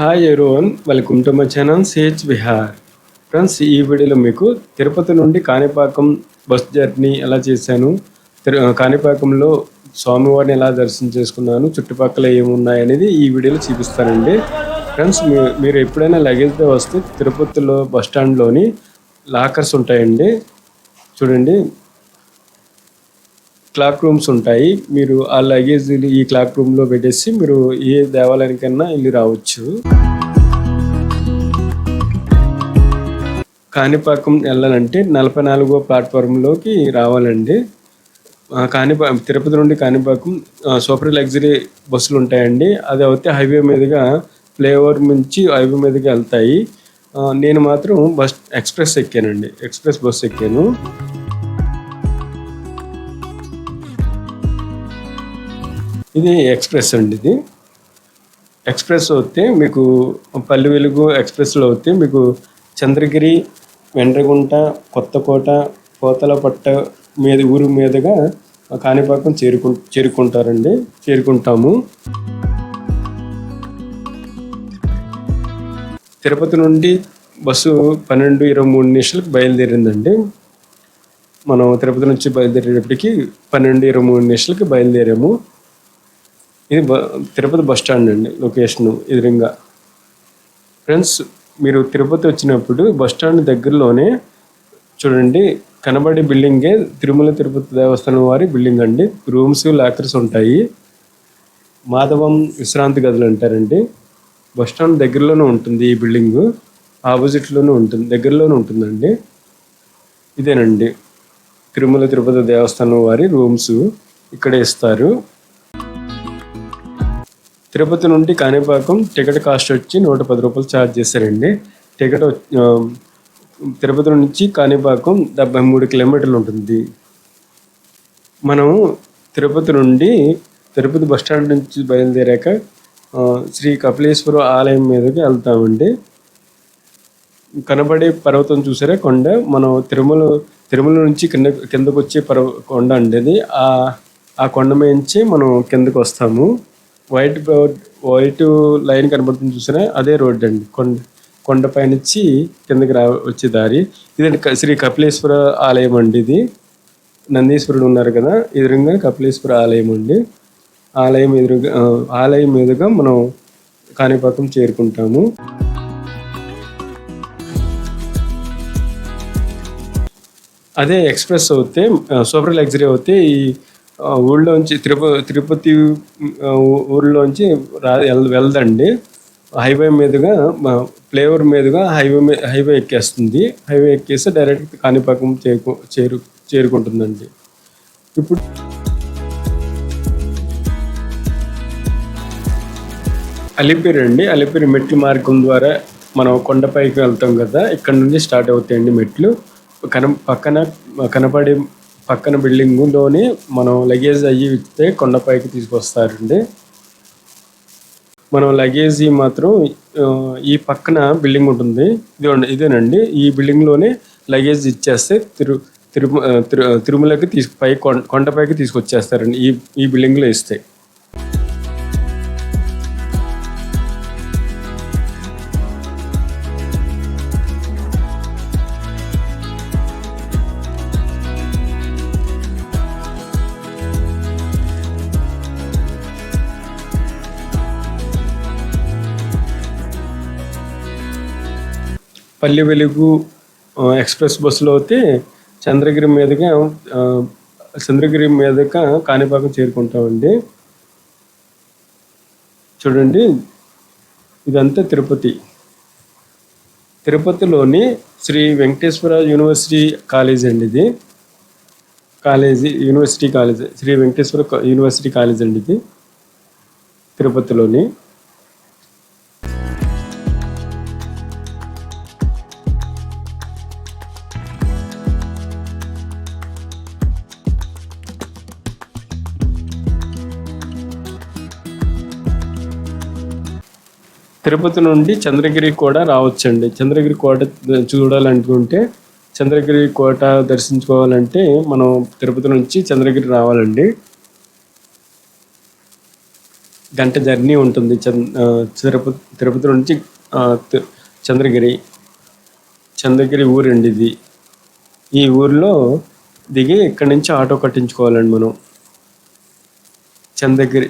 Hi everyone, welcome to my channel CH Vihar. Friends, ఈ వీడియోలో మీకు తిరుపతి నుండి కాణిపాకం బస్ జర్నీ ఎలా చేశాను, కాణిపాకంలో స్వామివారిని ఎలా దర్శనం చేసుకున్నాను, చుట్టుపక్కల ఏమున్నాయి అనేది ఈ వీడియోలో చూపిస్తానండి. ఫ్రెండ్స్, మీరు ఎప్పుడైనా లగేజ్తో వస్తే తిరుపతిలో బస్ స్టాండ్లోని లాకర్స్ ఉంటాయండి. చూడండి, క్లాక్ రూమ్స్ ఉంటాయి. మీరు ఆ లగేజ్ ఈ క్లాక్ రూమ్లో పెట్టేసి మీరు ఏ దేవాలయానికైనా వెళ్ళి రావచ్చు. కాణిపాకం వెళ్ళాలంటే 44వ ప్లాట్ఫారంలోకి రావాలండి. తిరుపతి నుండి కాణిపాకం సూపర్ లగ్జరీ బస్సులు ఉంటాయండి. అది అయితే హైవే మీదుగా ఫ్లైఓవర్ నుంచి హైవే మీదుగా వెళ్తాయి. నేను మాత్రం ఎక్స్ప్రెస్ ఎక్కానండి. ఎక్స్ప్రెస్ బస్సు ఎక్కాను. ఇది ఎక్స్ప్రెస్ అండి. ఇది ఎక్స్ప్రెస్ అయితే మీకు పల్లి వెలుగు ఎక్స్ప్రెస్లో అయితే మీకు చంద్రగిరి, వెండ్రగుంట, కొత్తకోట, పోతలపట్ట ఊరు మీదుగా కాణిపాకం చేరుకుంటాము. తిరుపతి నుండి బస్సు 12:23 బయలుదేరిందండి. మనం తిరుపతి నుంచి బయలుదేరేటప్పటికి 12:23 బయలుదేరాము. ఇది తిరుపతి బస్ స్టాండ్ అండి. లొకేషన్ ఎదురుగా. ఫ్రెండ్స్, మీరు తిరుపతి వచ్చినప్పుడు బస్ స్టాండ్ దగ్గరలోనే చూడండి, కనబడే బిల్డింగే తిరుమల తిరుపతి దేవస్థానం వారి బిల్డింగ్ అండి. రూమ్స్, లాకర్స్ ఉంటాయి. మాధవం విశ్రాంతి గదులు అంటారండి. బస్ స్టాండ్ దగ్గరలోనే ఉంటుంది. ఈ బిల్డింగ్ ఆపోజిట్లోనే ఉంటుంది, దగ్గరలోనే ఉంటుందండి. ఇదేనండి తిరుమల తిరుపతి దేవస్థానం వారి రూమ్స్. ఇక్కడే ఇస్తారు. తిరుపతి నుండి కాణిపాకం టికెట్ కాస్ట్ వచ్చి 110 రూపాయలు ఛార్జ్ చేశారండి. టికెట్ తిరుపతి నుంచి కాణిపాకం 73 కిలోమీటర్లు ఉంటుంది. మనం తిరుపతి బస్ స్టాండ్ నుంచి బయలుదేరాక శ్రీ కపిలేశ్వర ఆలయం మీదకి వెళ్తామండి. కనబడే పర్వతం చూసారా, కొండ. మనం తిరుమల నుంచి కిందకు వచ్చే కొండ అండి అది. ఆ కొండ నుంచి మనం కిందకు వస్తాము. వైట్ లైన్ కనబడుతుంది చూసారా, అదే రోడ్ అండి. కొండపై నుంచి కిందకి వచ్చే దారి ఇదండి. శ్రీ కపిలేశ్వర ఆలయం అండి. ఇది నందీశ్వరుడు ఉన్నారు కదా, ఎదురుగా కపిలేశ్వర ఆలయం అండి. ఆలయం మీదుగా మనం కాణిపాకం చేరుకుంటాము. అదే ఎక్స్ప్రెస్ అవుతే, సూపర్ లగ్జరీ అవుతే ఈ ఊళ్ళోంచి తిరుపతి ఊళ్ళోంచి వెళ్దండి. హైవే మీదుగా ఫ్లైఓవర్ మీదుగా హైవే ఎక్కేస్తుంది. హైవే ఎక్కేస్తే డైరెక్ట్ కాణిపాకం చేరుకుంటుందండి. ఇప్పుడు అలిపిరి అండి. అలిపిరి మెట్ల మార్గం ద్వారా మనం కొండపైకి వెళ్తాం కదా, ఇక్కడ నుంచి స్టార్ట్ అవుతాయండి మెట్లు. పక్కన బిల్డింగ్లోనే మనం లగేజ్ అయ్యి ఇస్తే కొండపైకి తీసుకొస్తారండి. మనం లగేజ్ మాత్రం ఈ పక్కన బిల్డింగ్ ఉంటుంది, ఇదేనండి. ఈ బిల్డింగ్లోనే లగేజ్ ఇచ్చేస్తే తిరుమలకి కొండపైకి తీసుకొచ్చేస్తారండి. ఈ బిల్డింగ్లో ఇస్తే. పల్లి వెలుగు ఎక్స్ప్రెస్ బస్సులో అయితే చంద్రగిరి మీదుగా కాణిపాకం చేరుకుంటామండి. చూడండి, ఇదంతా తిరుపతిలోని శ్రీ వెంకటేశ్వర యూనివర్సిటీ కాలేజ్ అండి. ఇది university college, Shri Venkateswara university college అండి. ఇది తిరుపతిలోని. తిరుపతి నుండి చంద్రగిరి కూడా రావచ్చండి. చంద్రగిరి కోట చూడాలనుకుంటే, చంద్రగిరి కోట దర్శించుకోవాలంటే మనం తిరుపతి నుంచి చంద్రగిరి రావాలండి. గంట జర్నీ ఉంటుంది. తిరుపతి నుంచి ఆ, తి- చంద్రగిరి చంద్రగిరి ఊరండి ఇది. ఈ ఊర్లో దిగి ఇక్కడి నుంచి ఆటో కట్టించుకోవాలండి మనం.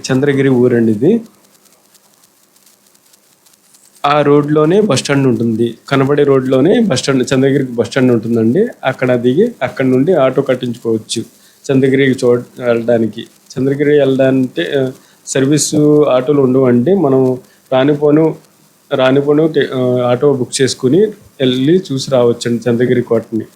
చంద్రగిరి ఊరండి ఇది. ఆ రోడ్లోనే బస్ స్టాండ్ ఉంటుంది. కనబడే రోడ్లోనే బస్ స్టాండ్, చంద్రగిరికి బస్ స్టాండ్ ఉంటుందండి. అక్కడ దిగి అక్కడ నుండి ఆటో కట్టించుకోవచ్చు చంద్రగిరికి వెళ్ళడానికి. చంద్రగిరి వెళ్ళడానికి సర్వీసు ఆటోలు ఉండవండి. మనం రానిపోను రానిపోను ఆటో బుక్ చేసుకుని వెళ్ళి చూసి రావచ్చండి చంద్రగిరి కోటని.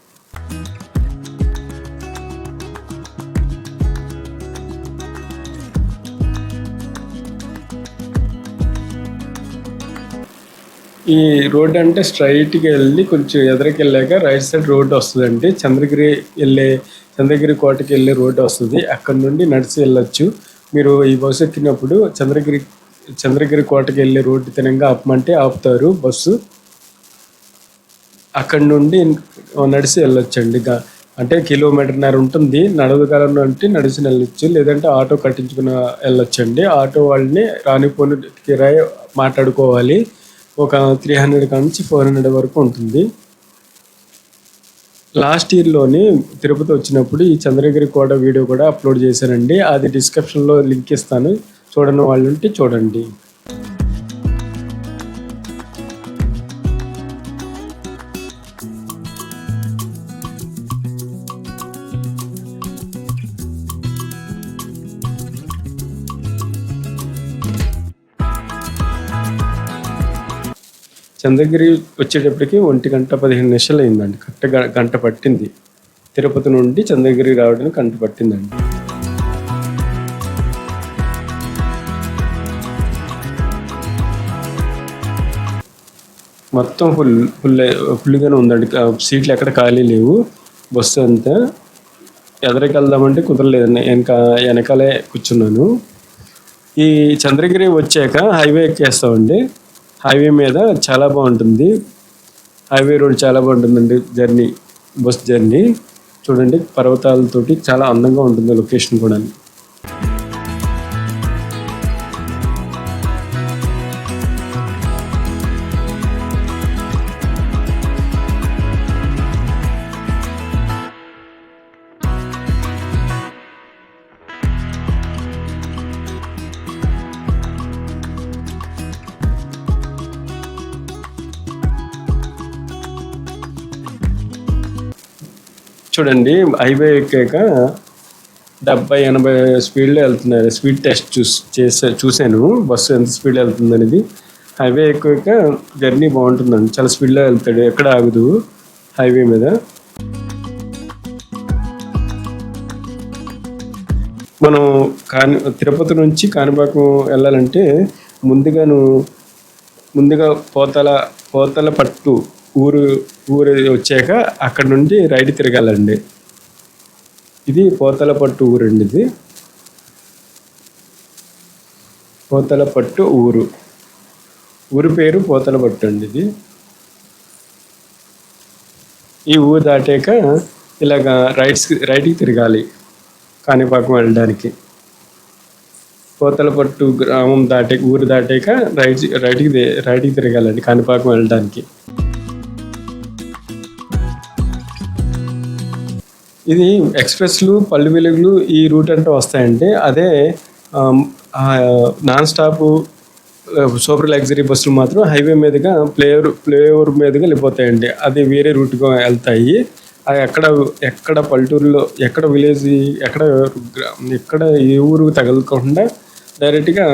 ఈ రోడ్ అంటే స్ట్రైట్‌గా వెళ్ళి కొంచెం ఎదరకి వెళ్ళాక రైట్ సైడ్ రోడ్ వస్తుందండి. చంద్రగిరి కోటకి వెళ్ళే రోడ్ వస్తుంది. అక్కడ నుండి నడిచి వెళ్ళొచ్చు. మీరు ఈ బస్సు ఎక్కినప్పుడు చంద్రగిరి కోటకి వెళ్ళే రోడ్డు తినంగా ఆపమంటే ఆపుతారు బస్సు. అక్కడి నుండి నడిచి వెళ్ళొచ్చండి. అంటే కిలోమీటర్‌న్నర ఉంటుంది. నడవగలను అంటే నడిచి వెళ్ళొచ్చు. లేదంటే ఆటో కట్టించుకుని వెళ్ళొచ్చండి. ఆటో వాళ్ళని రానిపోని కిరాయి మాట్లాడుకోవాలి. ఒక 300 నుంచి 400 వరకు ఉంటుంది. లాస్ట్ ఇయర్‌లోని తిరుపతి వచ్చినప్పుడు ఈ చంద్రగిరి కోట వీడియో కూడా అప్లోడ్ చేశానండి. అది డిస్క్రిప్షన్‌లో లింక్ ఇస్తాను. చూడని వాళ్ళు ఉంటే చూడండి. చంద్రగిరి వచ్చేటప్పటికి 1:15 అయిందండి. కరెక్ట్‌గా గంట పట్టింది. తిరుపతి నుండి చంద్రగిరి రావడానికి గంట పట్టిందండి. మొత్తం ఫుల్‌గానే ఉందండి. సీట్లు ఎక్కడ ఖాళీ లేవు. బస్సు అంతా ఎదరికి వెళ్దామంటే కుదరలేదండి. వెనకాలే కూర్చున్నాను. ఈ చంద్రగిరి వచ్చాక హైవే ఎక్కేస్తామండి. హైవే మీద చాలా బాగుంటుంది. హైవే రోడ్ చాలా బాగుంటుందండి బస్ జర్నీ. చూడండి పర్వతాలతోటి చాలా అందంగా ఉంటుంది లొకేషన్ కూడా. చూడండి హైవే ఎక్కాక 70-80 స్పీడ్లో వెళ్తున్నారు. స్పీడ్ టెస్ట్ చూశాను బస్సు ఎంత స్పీడ్ వెళ్తుంది అనేది. హైవే ఎక్కాక జర్నీ బాగుంటుందండి. చాలా స్పీడ్లో వెళ్తాడు, ఎక్కడ ఆగదు హైవే మీద. మనం తిరుపతి నుంచి కాణిపాకం వెళ్ళాలంటే ముందుగా పోతల పట్టు ఊరు వచ్చాక అక్కడ నుండి రైట్ తిరగాలండి. ఇది పోతల పట్టు ఊరండి. ఇది పోతల పట్టు ఊరు పేరు పోతల పట్టు అండి. ఇది ఈ ఊరు దాటాక ఇలాగా రైట్కి తిరగాలి కాణిపాకం వెళ్ళడానికి. పోతలపట్టు గ్రామం ఊరు దాటాక రైట్కి తిరగాలండి కాణిపాకం వెళ్ళడానికి. ఇది ఎక్స్ప్రెస్లు, పల్లె వెలుగులు ఈ రూట్ అంటే వస్తాయండి. అదే నాన్ స్టాప్ సూపర్ లగ్జరీ బస్సులు మాత్రం హైవే మీదుగా ఫ్లైఓవర్ మీదుగా వెళ్ళిపోతాయండి. అది వేరే రూట్గా వెళ్తాయి. అది ఎక్కడ పల్లెటూరులో ఎక్కడ విలేజ్ ఎక్కడ ఏ ఊరు తగలకుండా డైరెక్ట్గా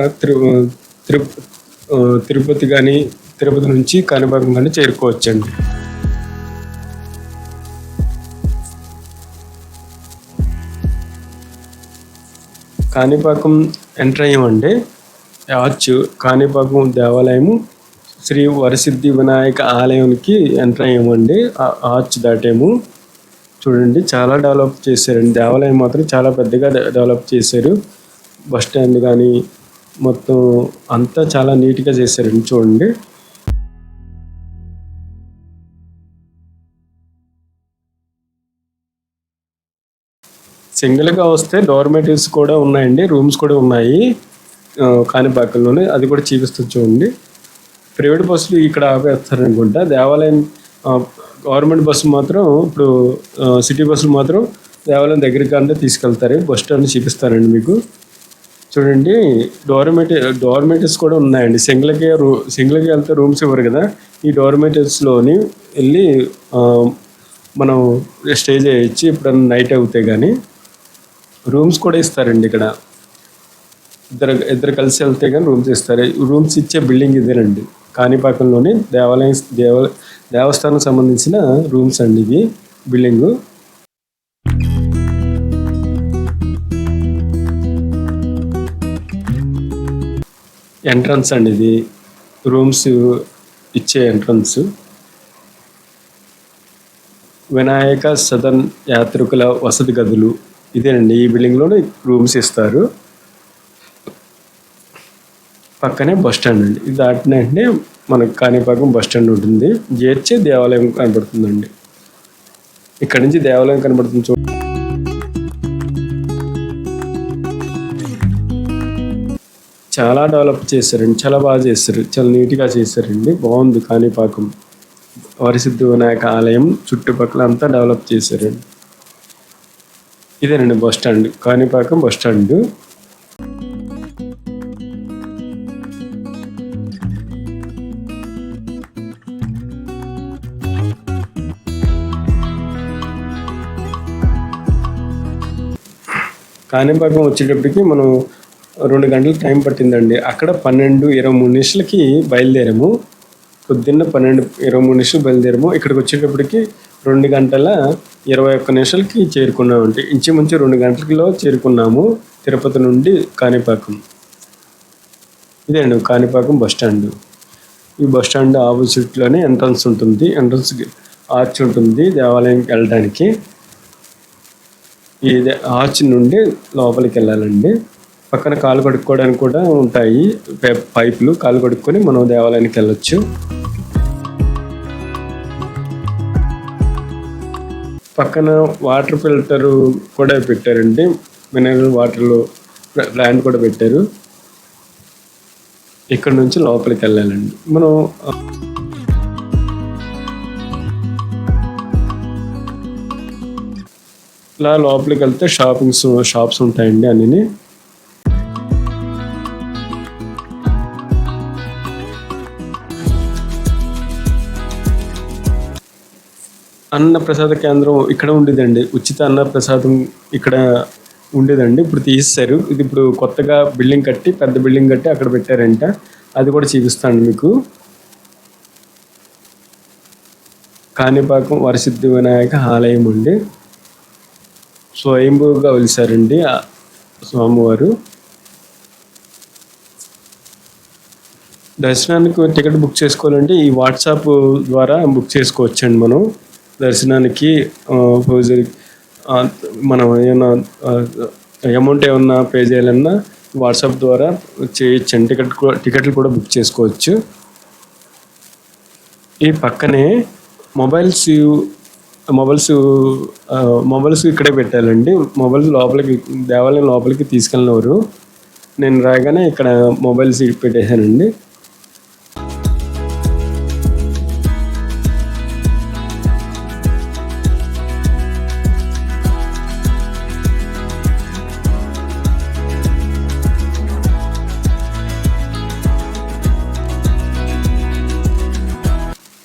తిరుపతి కానీ తిరుపతి నుంచి కాణిపాకం కానీ చేరుకోవచ్చండి. కాణిపాకం ఎంటర్ అయ్యామండి. కాణిపాకం దేవాలయము శ్రీ వరసిద్ధి వినాయక ఆలయానికి ఎంటర్ అయ్యామండి. ఆర్చ్ దాటాము. చూడండి చాలా డెవలప్ చేశారండి. దేవాలయం మాత్రం చాలా పెద్దగా డెవలప్ చేశారు. బస్ స్టాండ్ కానీ మొత్తం అంతా చాలా నీట్గా చేశారండి. చూడండి సింగిల్గా వస్తే డోర్మెటరీస్ కూడా ఉన్నాయండి, రూమ్స్ కూడా ఉన్నాయి. కాణిపాకంలోనే, అది కూడా చూపిస్తాను చూడండి. ప్రైవేట్ బస్సులు ఇక్కడ ఆపేస్తారనుకుంటా. దేవాలయం గవర్నమెంట్ బస్సు మాత్రం ఇప్పుడు సిటీ బస్సులు మాత్రం దేవాలయం దగ్గరికి అంటే తీసుకెళ్తారు. బస్ స్టాండ్ చూపిస్తారండి మీకు. చూడండి, డోర్మెటర్స్ కూడా ఉన్నాయండి. సింగిల్కి వెళ్తే రూమ్స్ ఇవ్వరు కదా, ఈ డోర్మెటర్స్లోని వెళ్ళి మనం స్టే చేయొచ్చు. ఎప్పుడన్నా నైట్ అవుతే కానీ రూమ్స్ కూడా ఇస్తారండి ఇక్కడ. ఇద్దరు కలిసి వెళ్తే కానీ రూమ్స్ ఇస్తారు. రూమ్స్ ఇచ్చే బిల్డింగ్ ఇదేనండి, కాణిపాకంలోని దేవస్థానం సంబంధించిన రూమ్స్ అండి ఇవి. బిల్డింగు ఎంట్రన్స్ అండి, ఇది రూమ్స్ ఇచ్చే ఎంట్రన్స్. వినాయక సదన్ యాత్రికుల వసతి గదులు ఇదేనండి. ఈ బిల్డింగ్లోనే రూమ్స్ ఇస్తారు. పక్కనే బస్ స్టాండ్ అండి. ఇది దాటిన వెంటనే మనకు కాణిపాకం బస్ స్టాండ్ ఉంటుంది. చేర్చే దేవాలయం కనబడుతుందండి. ఇక్కడ నుంచి దేవాలయం కనబడుతుంది చూడండి. చాలా డెవలప్ చేశారండి, చాలా బాగా చేశారు, చాలా నీట్గా చేశారండి. బాగుంది కాణిపాకం. వరసిద్ధి వినాయక ఆలయం చుట్టుపక్కల అంతా డెవలప్ చేశారండి. ఇదేనండి bus stand, Kanipakam bus stand. Kanipakam వచ్చేటప్పటికి మనం 2 గంటలు టైం పట్టిందండి. అక్కడ 12:23 బయలుదేరాము. పొద్దున్న 12:23 బయలుదేరాము. ఇక్కడికి వచ్చేటప్పటికి 2:21 చేరుకున్నామండి. ఇంచుమించు 2 గంటలలో చేరుకున్నాము తిరుపతి నుండి కాణిపాకం. ఇదే అండి కాణిపాకం బస్ స్టాండ్. ఈ బస్ స్టాండ్ ఆపోజిట్లోనే ఎంట్రన్స్ ఉంటుంది. ఎంట్రన్స్ ఆర్చ్ ఉంటుంది దేవాలయంకి వెళ్ళడానికి. ఈ ఆర్చ్ నుండి లోపలికి వెళ్ళాలండి. పక్కన కాలు కడుక్కోవడానికి కూడా ఉంటాయి పైపులు. కాలు కడుక్కొని మనం దేవాలయానికి వెళ్ళొచ్చు. పక్కన వాటర్ ఫిల్టర్ కూడా పెట్టారండి. మినరల్ వాటర్లో ప్లాంట్ కూడా పెట్టారు. ఇక్కడ నుంచి లోపలికి వెళ్ళాలండి మనం. ఇలా లోపలికి వెళ్తే షాప్స్ ఉంటాయండి అన్నీ. అన్నప్రసాద కేంద్రం ఇక్కడ ఉండేదండి. ఉచిత అన్నప్రసాదం ఇక్కడ ఉండేదండి. ఇప్పుడు తీసేశారు. ఇది ఇప్పుడు కొత్తగా బిల్డింగ్ కట్టి, పెద్ద బిల్డింగ్ కట్టి అక్కడ పెట్టారంట. అది కూడా చూపిస్తాను మీకు. కాణిపాకం వరసిద్ధి వినాయక ఆలయం అండి. స్వయంభూగా వెలిసారండి స్వామివారు. దర్శనానికి టికెట్ బుక్ చేసుకోవాలంటే ఈ వాట్సాప్ ద్వారా బుక్ చేసుకోవచ్చండి. మనం దర్శనానికి మనం ఏమన్నా అమౌంట్ ఏమన్నా పే చేయాలన్నా వాట్సాప్ ద్వారా చేయొచ్చండి. టికెట్లు కూడా బుక్ చేసుకోవచ్చు. ఈ పక్కనే మొబైల్స్ ఇక్కడే పెట్టాలండి. మొబైల్స్ లోపలికి దేవాలయం లోపలికి తీసుకెళ్ళినవారు. నేను రాగానే ఇక్కడ మొబైల్స్ పెట్టేశానండి.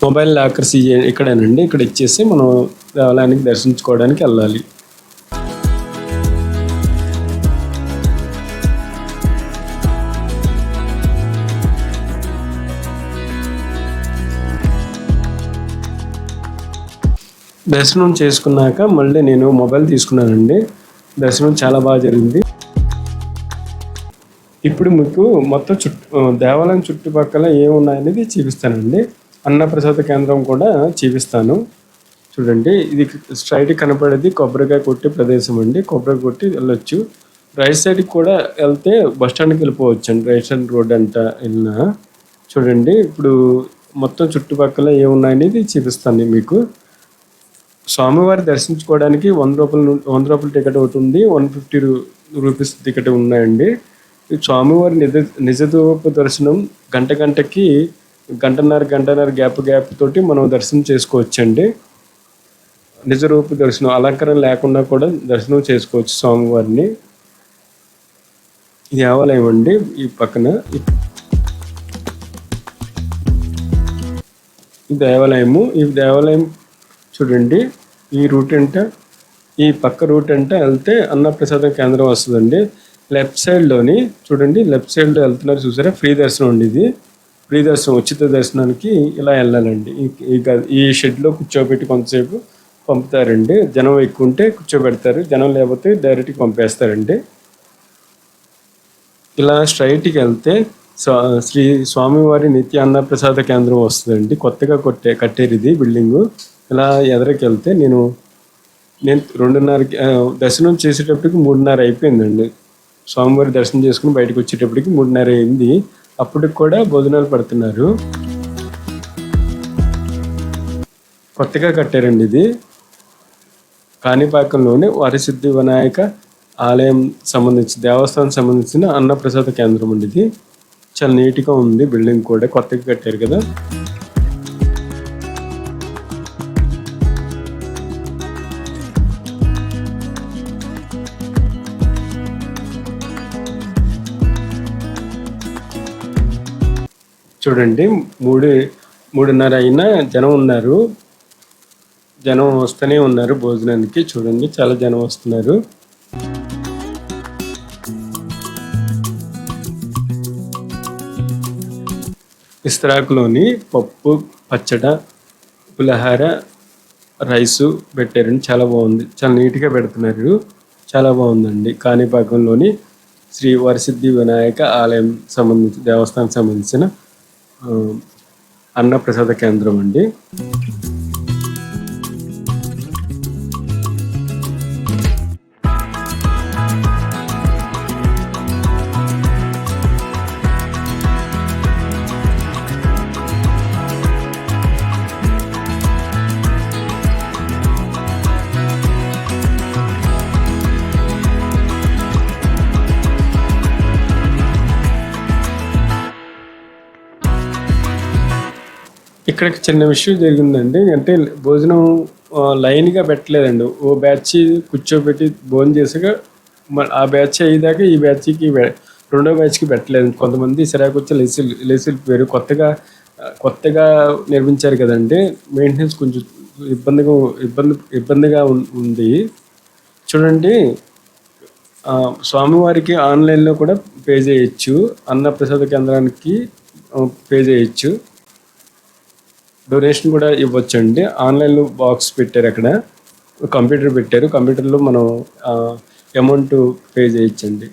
మొబైల్ లాకర్స్ ఇక్కడేనండి. ఇక్కడ ఇచ్చేసి మనం దేవాలయానికి దర్శించుకోవడానికి వెళ్ళాలి. దర్శనం చేసుకున్నాక మళ్ళీ నేను మొబైల్ తీసుకున్నానండి. దర్శనం చాలా బాగా జరిగింది. ఇప్పుడు మీకు మొత్తం దేవాలయం చుట్టుపక్కల ఏమున్నాయనేది చూపిస్తానండి. అన్నప్రసాద కేంద్రం కూడా చూపిస్తాను. చూడండి, ఇది స్ట్రైట్ కనపడేది కొబ్బరికాయ కొట్టే ప్రదేశం అండి. కొబ్బరికాయ కొట్టి వెళ్ళొచ్చు. రైట్ సైడ్కి కూడా వెళ్తే బస్ స్టాండ్కి వెళ్ళిపోవచ్చు అండి. రైట్ సైడ్ రోడ్ అంట వెళ్ళినా. చూడండి, ఇప్పుడు మొత్తం చుట్టుపక్కల ఏమున్నాయనేది చూపిస్తాను మీకు. స్వామివారి దర్శించుకోవడానికి 100 రూపాయల టికెట్ ఒకటి ఉంది, 150 రూపీస్ టికెట్ ఉన్నాయండి. ఈ స్వామివారి నిజరూప దర్శనం గంటకి గంటన్నర గ్యాప్ తోటి మనం దర్శనం చేసుకోవచ్చండి. నిజరూప దర్శనం అలంకరణ లేకుండా కూడా దర్శనం చేసుకోవచ్చు స్వామివారిని. ఇది దేవాలయం అండి. ఈ పక్కన ఈ దేవాలయం చూడండి. ఈ రూట్ అంటే ఈ పక్క రూట్ అంటే వెళ్తే అన్నప్రసాద కేంద్రం వస్తుందండి. లెఫ్ట్ సైడ్లోని చూడండి, లెఫ్ట్ సైడ్లో వెళ్తున్నారు చూసారా, ఫ్రీ దర్శనం అండి. ఇది ఫ్రీ దర్శనం, ఉచిత దర్శనానికి ఇలా వెళ్ళాలండి. ఈ షెడ్లో కూర్చోబెట్టి కొంతసేపు పంపుతారండి. జనం ఎక్కువ ఉంటే కూర్చోబెడతారు, జనం లేకపోతే డైరెక్ట్గా పంపేస్తారండి. ఇలా స్ట్రైట్కి వెళ్తే శ్రీ స్వామివారి నిత్య అన్నప్రసాద కేంద్రం వస్తుందండి. కొత్తగా కట్టారు ఇది బిల్డింగు. ఇలా ఎదరికి వెళ్తే నేను 2:30కి దర్శనం చేసేటప్పటికి 3:30 అయిపోయిందండి. స్వామివారి దర్శనం చేసుకుని బయటకు వచ్చేటప్పటికి 3:30 అయింది. అప్పటికి కూడా భోజనాలు పెడుతున్నారు. కొత్తగా కట్టారండి ఇది. కాణిపాకంలోని వరసిద్ధి వినాయక ఆలయం దేవస్థానం సంబంధించిన అన్నప్రసాద కేంద్రం అండి ఇది. చాలా నీట్గా ఉంది బిల్డింగ్ కూడా, కొత్తగా కట్టారు కదా. చూడండి, 3:30 అయినా జనం ఉన్నారు. జనం వస్తూనే ఉన్నారు భోజనానికి. చూడండి, చాలా జనం వస్తున్నారు. ఇస్తరాకులోని పప్పు, పచ్చడ, పులిహార, రైసు పెట్టారండి. చాలా బాగుంది, చాలా నీట్గా పెడుతున్నారు. చాలా బాగుందండి. కాణిపాకంలోని శ్రీ వరసిద్ధి వినాయక ఆలయం దేవస్థానం సంబంధించిన అన్నప్రసాద కేంద్రం అండి. ఇక్కడ చిన్న విషయం జరిగిందండి. అంటే భోజనం లైన్గా పెట్టలేదండి. ఓ బ్యాచ్ కూర్చోబెట్టి భోజనం చేసాక ఆ బ్యాచ్ అయ్యేదాకా ఈ బ్యాచ్కి రెండో బ్యాచ్కి పెట్టలేదు. కొంతమంది సిరాకు వచ్చి లేచి వెళ్ళిపోయారు. కొత్తగా నిర్మించారు కదండి, మెయింటెనెన్స్ కొంచెం ఇబ్బందిగా ఉంది. చూడండి, స్వామివారికి ఆన్లైన్లో కూడా పే చేయొచ్చు, అన్నప్రసాద కేంద్రానికి పే చేయొచ్చు, డొనేషన్ కూడా ఇవ్వచ్చండి. ఆన్లైన్లో బాక్స్ పెట్టారు, అక్కడ కంప్యూటర్ పెట్టారు. కంప్యూటర్లో మనం అమౌంట్ పే చేయొచ్చండి.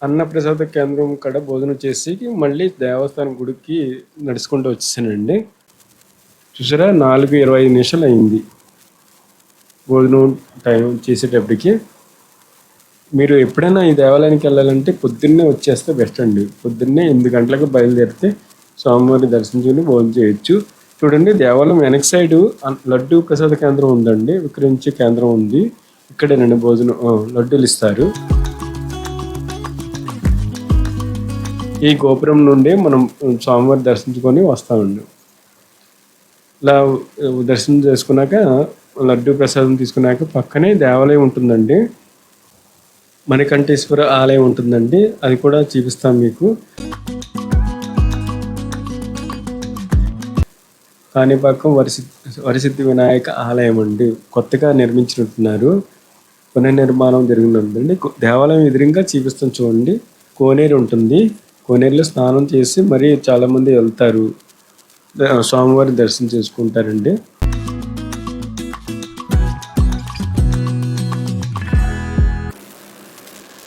అన్నప్రసాద కేంద్రం కాడ భోజనం చేసి మళ్ళీ దేవస్థానం గుడికి నడుచుకుంటూ వచ్చేసానండి. చూసారా, 4:25 అయింది భోజనం టైం చేసేటప్పటికి. మీరు ఎప్పుడైనా ఈ దేవాలయానికి వెళ్ళాలంటే పొద్దున్నే వచ్చేస్తే బెస్ట్ అండి. పొద్దున్నే 8 గంటలకు బయలుదేరితే స్వామివారిని దర్శించుకుని భోజనం చేయొచ్చు. చూడండి, దేవాలయం వెనక సైడు లడ్డూ ప్రసాద కేంద్రం ఉందండి, విక్రయించే కేంద్రం ఉంది. ఇక్కడేనండి భోజనం, లడ్డూలు ఇస్తారు. ఈ గోపురం నుండి మనం స్వామివారి దర్శించుకొని వస్తామండి. ఇలా దర్శనం చేసుకున్నాక లడ్డూ ప్రసాదం తీసుకున్నాక పక్కనే దేవాలయం ఉంటుందండి. మణికంఠేశ్వర ఆలయం ఉంటుందండి, అది కూడా చూపిస్తాం మీకు. కాణిపాకం వరసిద్ధి వినాయక ఆలయం అండి, కొత్తగా నిర్మించినట్టున్నారు. పునర్నిర్మాణం జరిగిందండి. దేవాలయం ఎదురుగా చూపిస్తాం చూడండి. కోనేరు ఉంటుంది. కోనేరులో స్నానం చేసి మరీ చాలామంది వెళ్తారు, స్వామివారి దర్శనం చేసుకుంటారండి.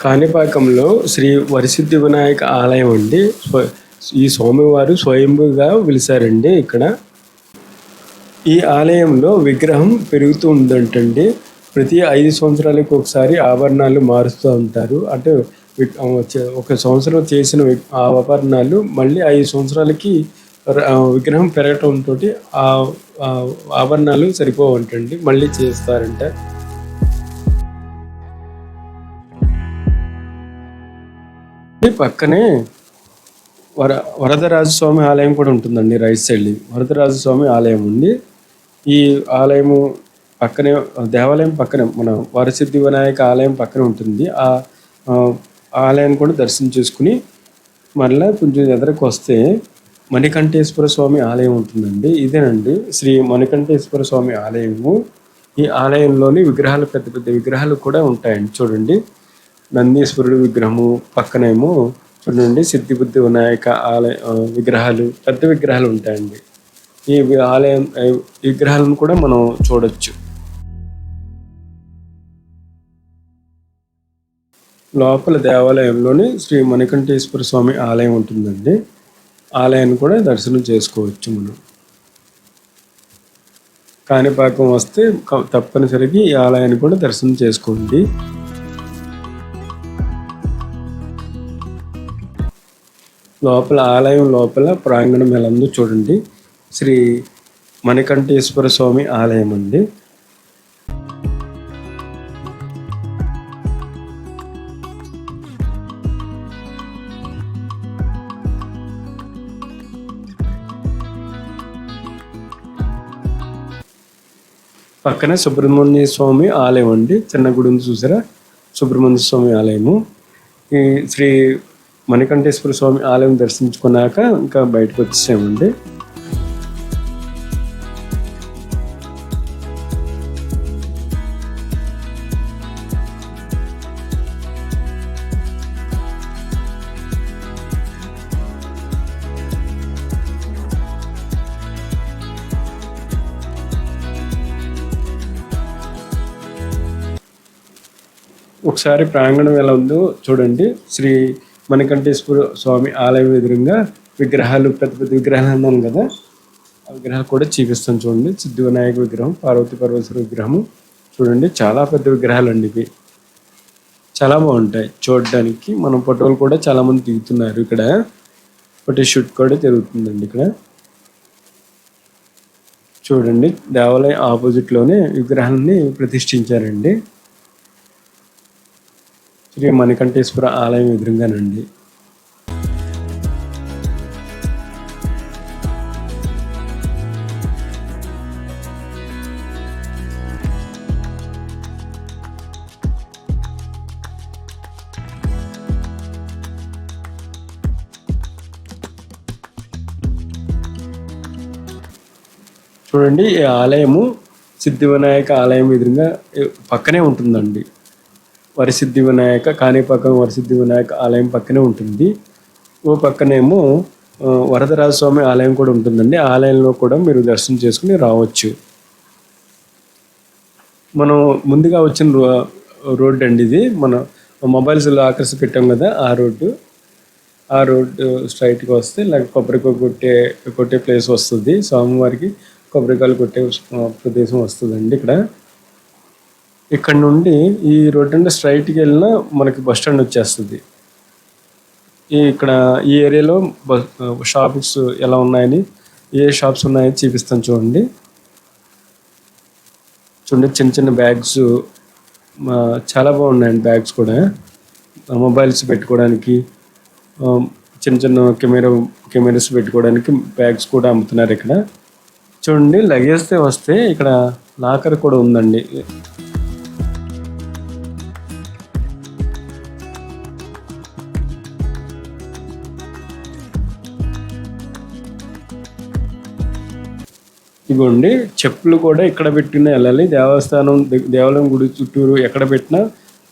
కాణిపాకంలో శ్రీ వరసిద్ధి వినాయక ఆలయం అండి. ఈ స్వామివారు స్వయంభుగా వెలిసారండి. ఇక్కడ ఈ ఆలయంలో విగ్రహం పెరుగుతూ ఉందంటండి. ప్రతి 5 సంవత్సరాలకు ఒకసారి ఆభరణాలు మారుస్తూ ఉంటారు. అంటే ఒక సంవత్సరం చేసిన ఆభరణాలు మళ్ళీ 5 సంవత్సరాలకి విగ్రహం పెరగటంతో ఆభరణాలు సరిపోవంటండి, మళ్ళీ చేస్తారంట. పక్కనే వరదరాజస్వామి ఆలయం కూడా ఉంటుందండి. రైట్ సైడ్ వరదరాజస్వామి ఆలయం ఉంది. ఈ ఆలయము పక్కనే, దేవాలయం పక్కనే, మన వరసిద్ధి వినాయక ఆలయం పక్కనే ఉంటుంది. ఆ ఆలయాన్ని కూడా దర్శనం చేసుకుని మళ్ళీ కొంచెం ఎదరకు వస్తే మణికంఠేశ్వర స్వామి ఆలయం ఉంటుందండి. ఇదేనండి శ్రీ మణికంఠేశ్వర స్వామి ఆలయము. ఈ ఆలయంలోని విగ్రహాలు, పెద్ద పెద్ద విగ్రహాలు కూడా ఉంటాయండి. చూడండి, నందీశ్వరుడు విగ్రహము, పక్కనేమో చూడండి సిద్ధిబుద్ధి వినాయక ఆలయ విగ్రహాలు, పెద్ద విగ్రహాలు ఉంటాయండి. ఈ ఆలయం విగ్రహాలను కూడా మనం చూడొచ్చు. లోపల దేవాలయంలోని శ్రీ మణికంఠేశ్వర స్వామి ఆలయం ఉంటుందండి. ఆలయాన్ని కూడా దర్శనం చేసుకోవచ్చు మనం. కాణిపాకం వస్తే తప్పనిసరిగా ఈ ఆలయాన్ని కూడా దర్శనం చేసుకోండి. లోపల ఆలయం లోపల ప్రాంగణం ఎలా ఉందో చూడండి. శ్రీ మణికంఠేశ్వర స్వామి ఆలయం అండి. పక్కన సుబ్రహ్మణ్య స్వామి ఆలయం అండి. చిన్న గుడి ఉంది చూసారా, సుబ్రహ్మణ్య స్వామి ఆలయము. ఈ శ్రీ మణికంఠేశ్వర స్వామి ఆలయం దర్శించుకున్నాక ఇంకా బయటకు వచ్చేసామండి. ఒకసారి ప్రాంగణం ఎలా ఉందో చూడండి. శ్రీ మణికంఠేశ్వర స్వామి ఆలయం ఎదురుగా విగ్రహాలు, పెద్ద పెద్ద విగ్రహాలు అన్నాను కదా, ఆ విగ్రహాలు కూడా చూపిస్తాను చూడండి. సిద్ధి వినాయక విగ్రహం, పార్వతీ పరమేశ్వర విగ్రహము చూడండి. చాలా పెద్ద విగ్రహాలు అండి ఇవి. చాలా బాగుంటాయి చూడడానికి. మనం ఫోటోలు కూడా చాలా మంది దిగుతున్నారు. ఇక్కడ ఫోటో షూట్ కూడా జరుగుతుందండి. ఇక్కడ చూడండి, దేవాలయం ఆపోజిట్లోనే విగ్రహాన్ని ప్రతిష్ఠించారండి. శ్రీ మణికంఠేశ్వర ఆలయం ఎదురుగానండి. చూడండి, ఈ ఆలయము సిద్ధి వినాయక ఆలయం ఎదురుగా పక్కనే ఉంటుందండి. వరసిద్ధి వినాయక, కాణిపాకం వరసిద్ధి వినాయక ఆలయం పక్కనే ఉంటుంది. ఓ పక్కనేమో వరదరాజస్వామి ఆలయం కూడా ఉంటుందండి. ఆలయంలో కూడా మీరు దర్శనం చేసుకుని రావచ్చు. మనం ముందుగా వచ్చిన రోడ్డు అండి ఇది. మన మొబైల్స్లో ఆకర్షి పెట్టాం కదా, ఆ రోడ్డు స్ట్రైట్గా వస్తే కొబ్బరికాయ కొట్టే ప్లేస్ వస్తుంది. స్వామివారికి కొబ్బరికాయలు కొట్టే ప్రదేశం వస్తుందండి. ఇక్కడ నుండి ఈ రోడ్డు అంటే స్ట్రైట్కి వెళ్ళినా మనకి బస్ స్టాండ్ వచ్చేస్తుంది. ఇక్కడ ఈ ఏరియాలో షాప్స్ ఎలా ఉన్నాయని, ఏ షాప్స్ ఉన్నాయని చూపిస్తాను చూడండి. చిన్న చిన్న బ్యాగ్స్ చాలా బాగున్నాయండి. బ్యాగ్స్ కూడా మొబైల్స్ పెట్టుకోవడానికి, చిన్న చిన్న కెమెరాస్ పెట్టుకోవడానికి బ్యాగ్స్ కూడా అమ్ముతున్నారు ఇక్కడ. చూడండి, లగేజ్తో వస్తే ఇక్కడ లాకర్ కూడా ఉందండి. ఇదిగోండి, చెప్పులు కూడా ఇక్కడ పెట్టినా వెళ్ళాలి. దేవాలయం గుడి చుట్టూరు ఎక్కడ పెట్టినా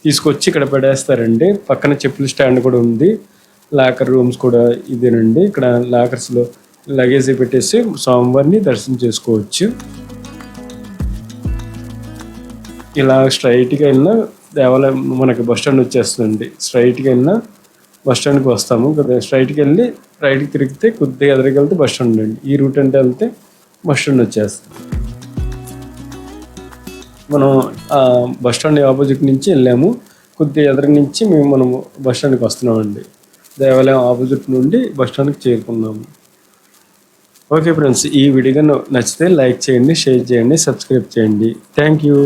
తీసుకొచ్చి ఇక్కడ పడేస్తారండి. పక్కన చెప్పుల స్టాండ్ కూడా ఉంది. లాకర్ రూమ్స్ కూడా ఇదేనండి. ఇక్కడ లాకర్స్లో లగేజ్ పెట్టేసి స్వామివారిని దర్శనం చేసుకోవచ్చు. ఇలా స్ట్రైట్గా వెళ్ళినా దేవాలయం మనకి బస్ స్టాండ్ వచ్చేస్తుందండి. స్ట్రైట్గా వెళ్ళినా బస్ స్టాండ్కి వస్తాము. స్ట్రైట్కి వెళ్ళి రైట్కి తిరిగితే కొద్దిగా ఎదురుకి వెళ్తే బస్ స్టాండ్ అండి. ఈ రూట్ అంటే వెళ్తే బస్ స్టాండ్ వచ్చేస్తుంది. మనం బస్ స్టాండ్ ఆపోజిట్ నుంచి వెళ్ళాము. కొద్దిగా ఎదురు నుంచి మనము బస్ స్టాండ్కి వస్తున్నామండి. దేవాలయం ఆపోజిట్ నుండి బస్ స్టాండ్కి చేరుకున్నాము. ఓకే ఫ్రెండ్స్, ఈ వీడియో నచ్చితే లైక్ చేయండి, షేర్ చేయండి, సబ్స్క్రైబ్ చేయండి. Thank you.